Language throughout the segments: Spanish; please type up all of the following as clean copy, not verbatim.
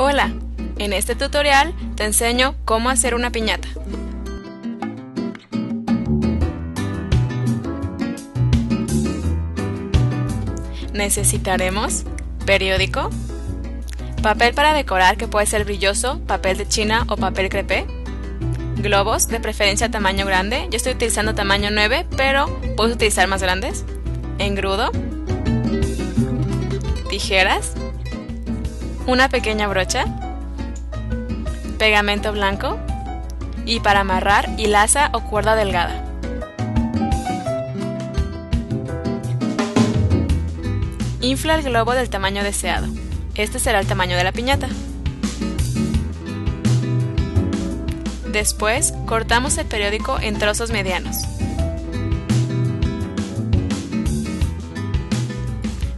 Hola, en este tutorial te enseño cómo hacer una piñata. Necesitaremos periódico, papel para decorar que puede ser brilloso, papel de china o papel crepé, globos de preferencia tamaño grande, yo estoy utilizando tamaño 9, pero puedes utilizar más grandes, engrudo, tijeras, una pequeña brocha, pegamento blanco y para amarrar hilaza o cuerda delgada. Infla el globo del tamaño deseado. Este será el tamaño de la piñata. Después, cortamos el periódico en trozos medianos.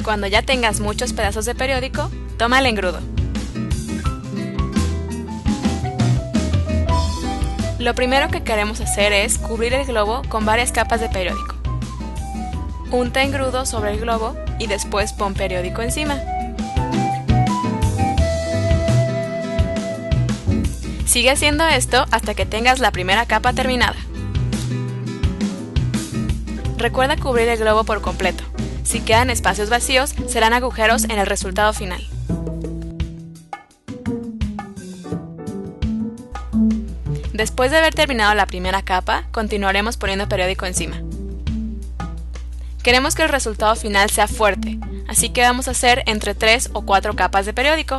Cuando ya tengas muchos pedazos de periódico, toma el engrudo. Lo primero que queremos hacer es cubrir el globo con varias capas de periódico. Unta engrudo sobre el globo y después pon periódico encima. Sigue haciendo esto hasta que tengas la primera capa terminada. Recuerda cubrir el globo por completo. Si quedan espacios vacíos, serán agujeros en el resultado final. Después de haber terminado la primera capa, continuaremos poniendo periódico encima. Queremos que el resultado final sea fuerte, así que vamos a hacer entre 3 o 4 capas de periódico.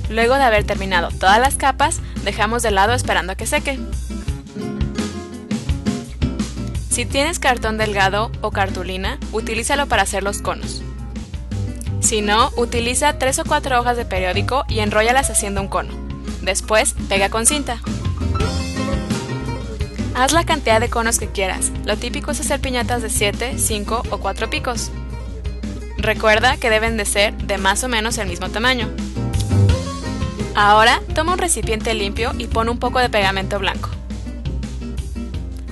Luego de haber terminado todas las capas, dejamos de lado esperando a que seque. Si tienes cartón delgado o cartulina, utilízalo para hacer los conos. Si no, utiliza 3 o 4 hojas de periódico y enróllalas haciendo un cono. Después, pega con cinta. Haz la cantidad de conos que quieras. Lo típico es hacer piñatas de 7, 5 o 4 picos. Recuerda que deben de ser de más o menos el mismo tamaño. Ahora, toma un recipiente limpio y pon un poco de pegamento blanco.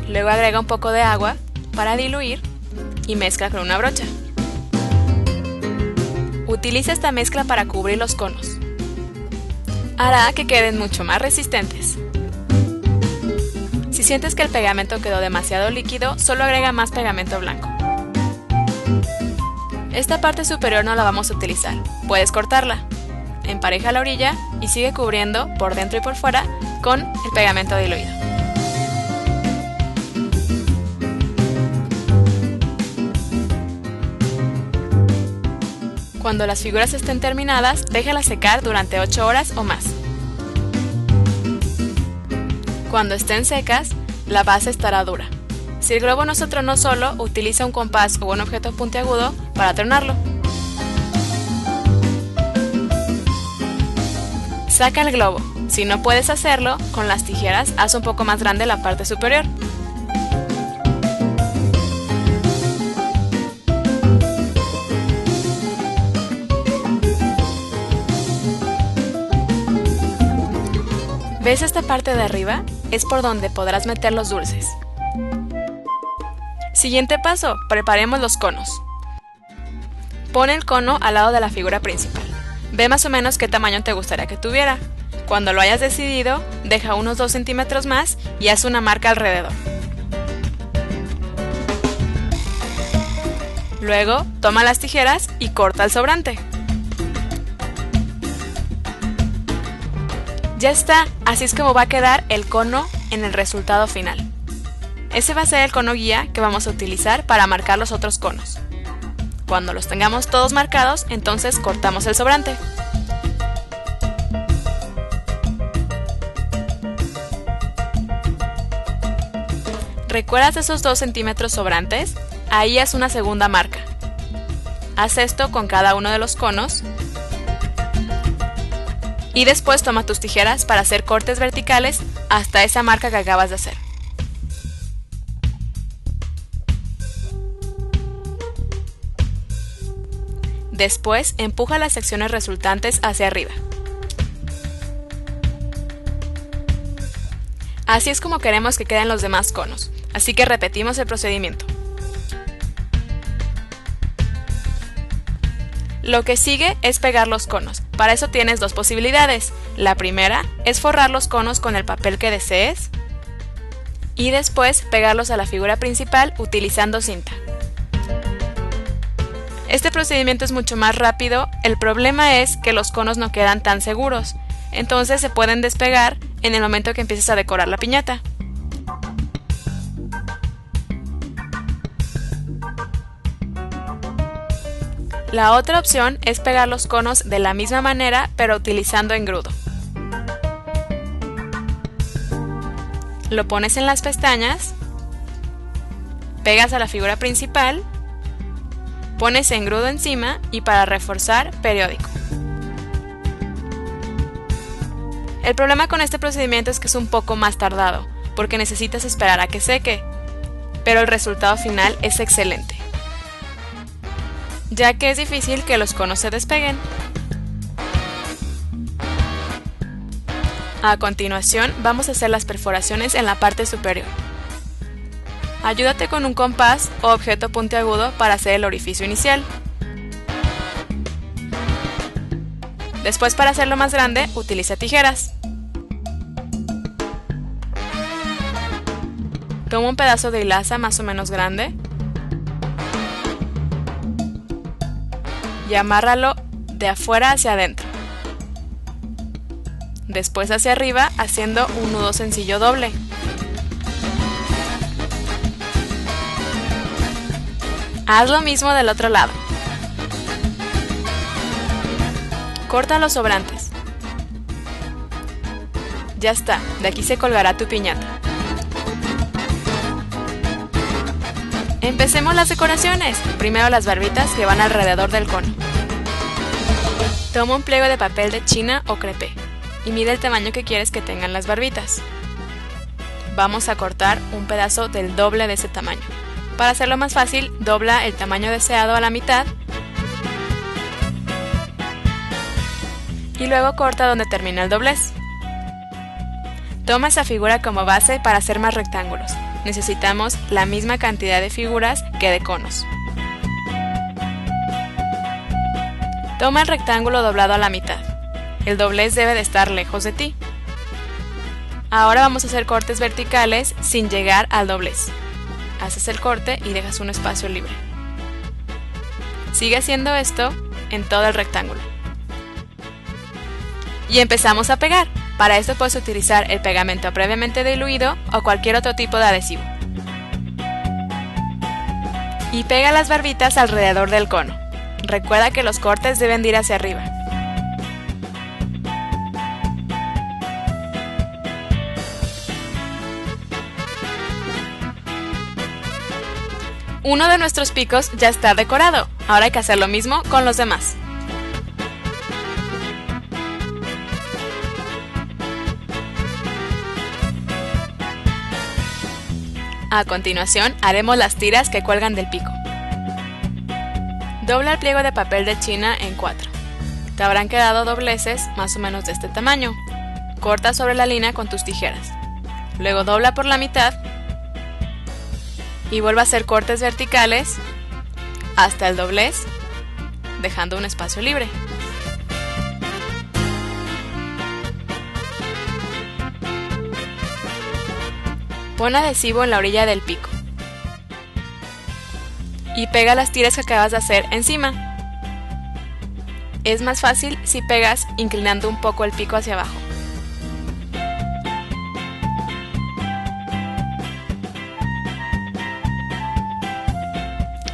Luego agrega un poco de agua para diluir y mezcla con una brocha. Utiliza esta mezcla para cubrir los conos. Hará que queden mucho más resistentes. Si sientes que el pegamento quedó demasiado líquido, solo agrega más pegamento blanco. Esta parte superior no la vamos a utilizar, puedes cortarla. Empareja la orilla y sigue cubriendo por dentro y por fuera con el pegamento diluido. Cuando las figuras estén terminadas, déjalas secar durante 8 horas o más. Cuando estén secas, la base estará dura. Si el globo no se tronó solo, utiliza un compás o un objeto puntiagudo para tronarlo. Saca el globo. Si no puedes hacerlo, con las tijeras haz un poco más grande la parte superior. ¿Ves esta parte de arriba? Es por donde podrás meter los dulces. Siguiente paso, preparemos los conos. Pon el cono al lado de la figura principal. Ve más o menos qué tamaño te gustaría que tuviera. Cuando lo hayas decidido, deja unos 2 centímetros más y haz una marca alrededor. Luego, toma las tijeras y corta el sobrante. Ya está, así es como va a quedar el cono en el resultado final. Ese va a ser el cono guía que vamos a utilizar para marcar los otros conos. Cuando los tengamos todos marcados, entonces cortamos el sobrante. ¿Recuerdas esos 2 centímetros sobrantes? Ahí haz una segunda marca. Haz esto con cada uno de los conos. Y después toma tus tijeras para hacer cortes verticales hasta esa marca que acabas de hacer. Después empuja las secciones resultantes hacia arriba. Así es como queremos que queden los demás conos, así que repetimos el procedimiento. Lo que sigue es pegar los conos. Para eso tienes dos posibilidades. La primera es forrar los conos con el papel que desees y después pegarlos a la figura principal utilizando cinta. Este procedimiento es mucho más rápido, el problema es que los conos no quedan tan seguros, entonces se pueden despegar en el momento que empieces a decorar la piñata. La otra opción es pegar los conos de la misma manera, pero utilizando engrudo. Lo pones en las pestañas, pegas a la figura principal, pones engrudo encima y para reforzar, periódico. El problema con este procedimiento es que es un poco más tardado, porque necesitas esperar a que seque, pero el resultado final es excelente, ya que es difícil que los conos se despeguen. A continuación, vamos a hacer las perforaciones en la parte superior. Ayúdate con un compás o objeto puntiagudo para hacer el orificio inicial. Después, para hacerlo más grande, utiliza tijeras. Toma un pedazo de hilaza más o menos grande y amárralo de afuera hacia adentro. Después hacia arriba haciendo un nudo sencillo doble. Haz lo mismo del otro lado. Corta los sobrantes. Ya está, de aquí se colgará tu piñata. Empecemos las decoraciones. Primero las barbitas que van alrededor del cono. Toma un pliego de papel de China o crepé y mide el tamaño que quieres que tengan las barbitas. Vamos a cortar un pedazo del doble de ese tamaño. Para hacerlo más fácil, dobla el tamaño deseado a la mitad y luego corta donde termina el doblez. Toma esa figura como base para hacer más rectángulos. Necesitamos la misma cantidad de figuras que de conos. Toma el rectángulo doblado a la mitad. El doblez debe de estar lejos de ti. Ahora vamos a hacer cortes verticales sin llegar al doblez. Haces el corte y dejas un espacio libre. Sigue haciendo esto en todo el rectángulo. Y empezamos a pegar. Para esto puedes utilizar el pegamento previamente diluido o cualquier otro tipo de adhesivo. Y pega las barbitas alrededor del cono. Recuerda que los cortes deben de ir hacia arriba. Uno de nuestros picos ya está decorado. Ahora hay que hacer lo mismo con los demás. A continuación, haremos las tiras que cuelgan del pico. Dobla el pliego de papel de China en 4. Te habrán quedado dobleces más o menos de este tamaño. Corta sobre la línea con tus tijeras. Luego dobla por la mitad y vuelve a hacer cortes verticales hasta el doblez, dejando un espacio libre. Pon adhesivo en la orilla del pico y pega las tiras que acabas de hacer encima. Es más fácil si pegas inclinando un poco el pico hacia abajo.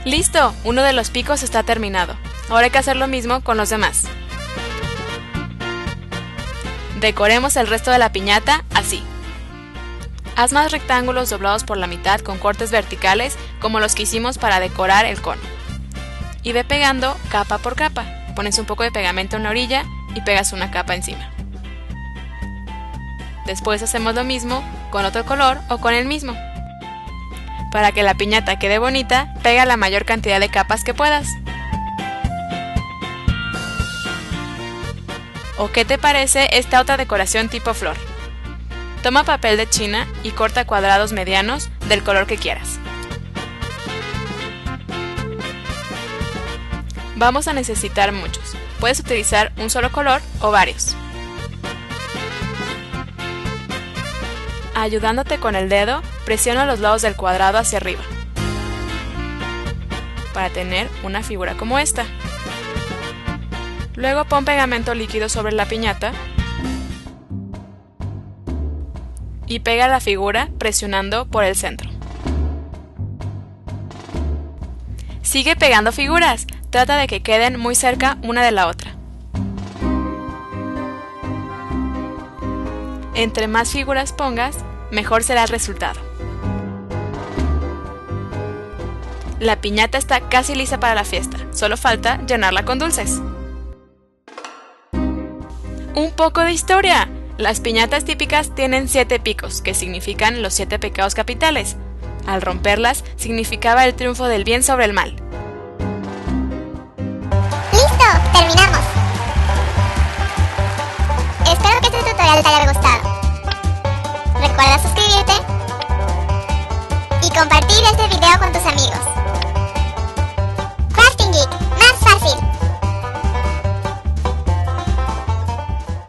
¡Listo! Uno de los picos está terminado. Ahora hay que hacer lo mismo con los demás. Decoremos el resto de la piñata así. Haz más rectángulos doblados por la mitad con cortes verticales como los que hicimos para decorar el cono. Y ve pegando capa por capa. Pones un poco de pegamento en la orilla y pegas una capa encima. Después hacemos lo mismo con otro color o con el mismo. Para que la piñata quede bonita, pega la mayor cantidad de capas que puedas. ¿O qué te parece esta otra decoración tipo flor? Toma papel de China y corta cuadrados medianos del color que quieras. Vamos a necesitar muchos. Puedes utilizar un solo color o varios. Ayudándote con el dedo, presiona los lados del cuadrado hacia arriba para tener una figura como esta. Luego pon pegamento líquido sobre la piñata y pega la figura presionando por el centro. Sigue pegando figuras, trata de que queden muy cerca una de la otra. Entre más figuras pongas, mejor será el resultado. La piñata está casi lista para la fiesta, solo falta llenarla con dulces. Un poco de historia. Las piñatas típicas tienen 7 picos, que significan los 7 pecados capitales. Al romperlas, significaba el triunfo del bien sobre el mal. ¡Listo! ¡Terminamos! Espero que este tutorial te haya gustado. Recuerda suscribirte y compartir este video con tus amigos.